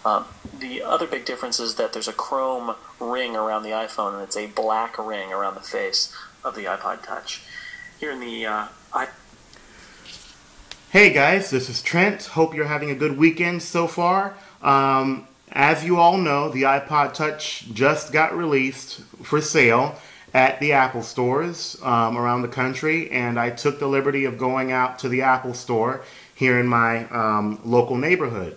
Um, the other big difference is that there's a chrome ring around the iPhone, and it's a black ring around the face of the iPod Touch. Here in the Hey guys, this is Trent. Hope you're having a good weekend so far. As you all know, the iPod Touch just got released for sale at the Apple stores around the country, and I took the liberty of going out to the Apple store here in my local neighborhood.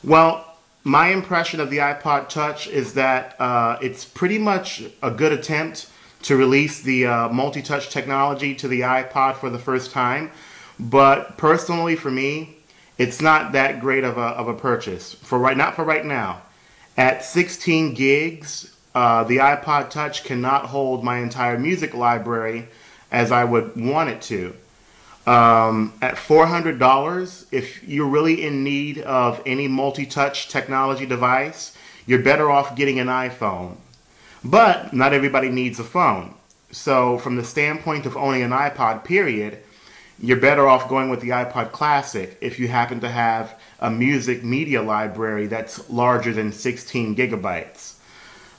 Well, my impression of the iPod Touch is that it's pretty much a good attempt to release the multi-touch technology to the iPod for the first time. But personally, for me, it's not that great of a purchase. Not for right now. At 16 gigs, the iPod Touch cannot hold my entire music library as I would want it to. At $400, if you're really in need of any multi-touch technology device, you're better off getting an iPhone. But not everybody needs a phone. So from the standpoint of owning an iPod, period, you're better off going with the iPod Classic if you happen to have a music media library that's larger than 16 gigabytes.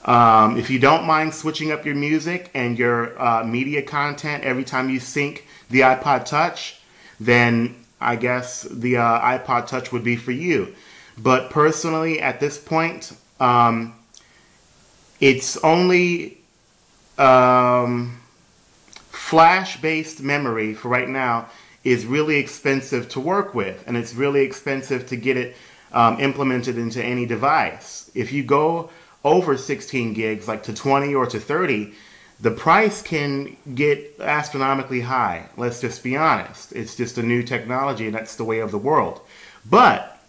If you don't mind switching up your music and your media content every time you sync the iPod Touch, then I guess the iPod Touch would be for you. But personally, at this point, it's only flash-based memory for right now is really expensive to work with, and it's really expensive to get it implemented into any device. If you go over 16 gigs, like to 20 or to 30, the price can get astronomically high. Let's just be honest. It's just a new technology, and that's the way of the world. But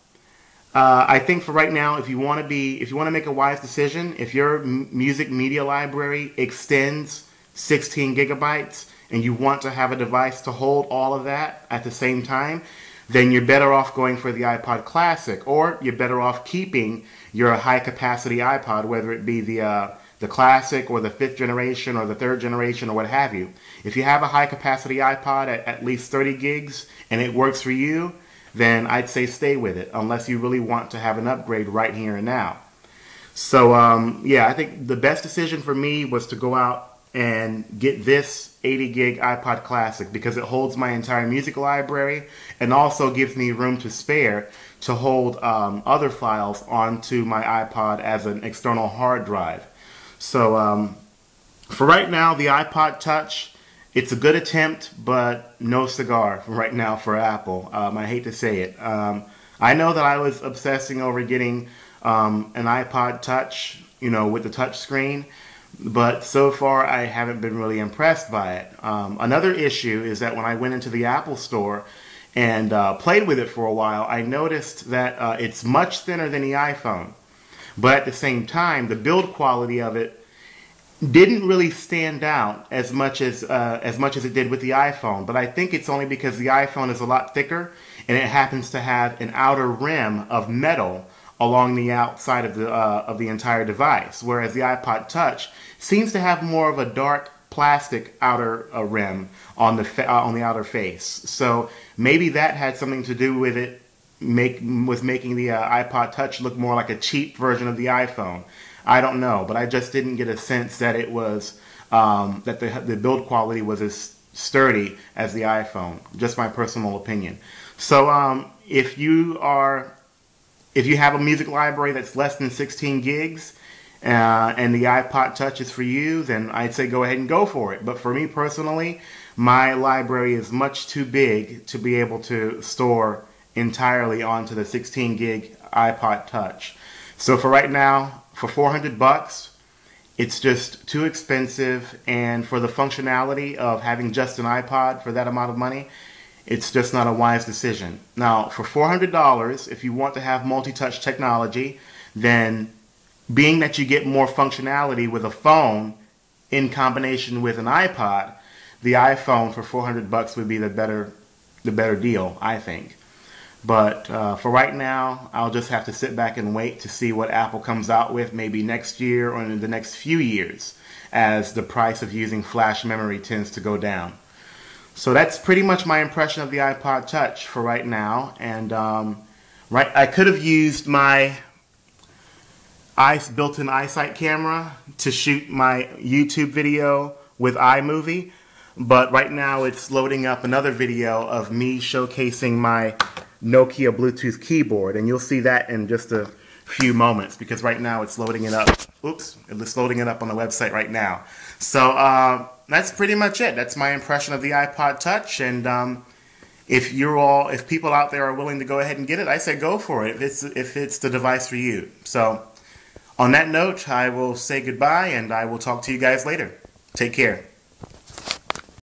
I think for right now, if you want to make a wise decision, if your music media library extends 16 gigabytes and you want to have a device to hold all of that at the same time, then you're better off going for the iPod Classic, or you're better off keeping your high-capacity iPod, whether it be the Classic or the 5th generation or the 3rd generation or what have you. If you have a high-capacity iPod at least 30 gigs and it works for you, then I'd say stay with it, unless you really want to have an upgrade right here and now. So, yeah, I think the best decision for me was to go out and get this 80 gig iPod Classic because it holds my entire music library and also gives me room to spare to hold other files onto my iPod as an external hard drive. So for right now, the iPod Touch, it's a good attempt, but no cigar for right now for Apple. I hate to say it. I know that I was obsessing over getting an iPod Touch, with the touch screen, but so far I haven't been really impressed by it. Another issue is that when I went into the Apple store and played with it for a while, I noticed that it's much thinner than the iPhone. But at the same time, the build quality of it didn't really stand out as much as it did with the iPhone. But I think it's only because the iPhone is a lot thicker and it happens to have an outer rim of metal along the outside of the entire device, whereas the iPod Touch seems to have more of a dark plastic outer rim on the outer face. So maybe that had something to do with it making the iPod Touch look more like a cheap version of the iPhone. I don't know, but I just didn't get a sense that it was that the build quality was as sturdy as the iPhone. Just my personal opinion. So if you have a music library that's less than 16 gigs and the iPod Touch is for you, then I'd say go ahead and go for it. But for me personally, my library is much too big to be able to store entirely onto the 16 gig iPod Touch. So for right now, for $400, it's just too expensive, and for the functionality of having just an iPod for that amount of money, it's just not a wise decision. Now, for $400, if you want to have multi-touch technology, then being that you get more functionality with a phone in combination with an iPod, the iPhone for $400 would be the better deal, I think. But for right now, I'll just have to sit back and wait to see what Apple comes out with maybe next year or in the next few years as the price of using flash memory tends to go down. So that's pretty much my impression of the iPod Touch for right now. And I could have used my built-in iSight camera to shoot my YouTube video with iMovie, but right now it's loading up another video of me showcasing my Nokia Bluetooth keyboard, and you'll see that in just a few moments because right now it's loading it up. Oops, it's loading it up on the website right now. So that's pretty much it. That's my impression of the iPod Touch, and if people out there are willing to go ahead and get it, I say go for it if it's the device for you. So on that note, I will say goodbye, and I will talk to you guys later. Take care.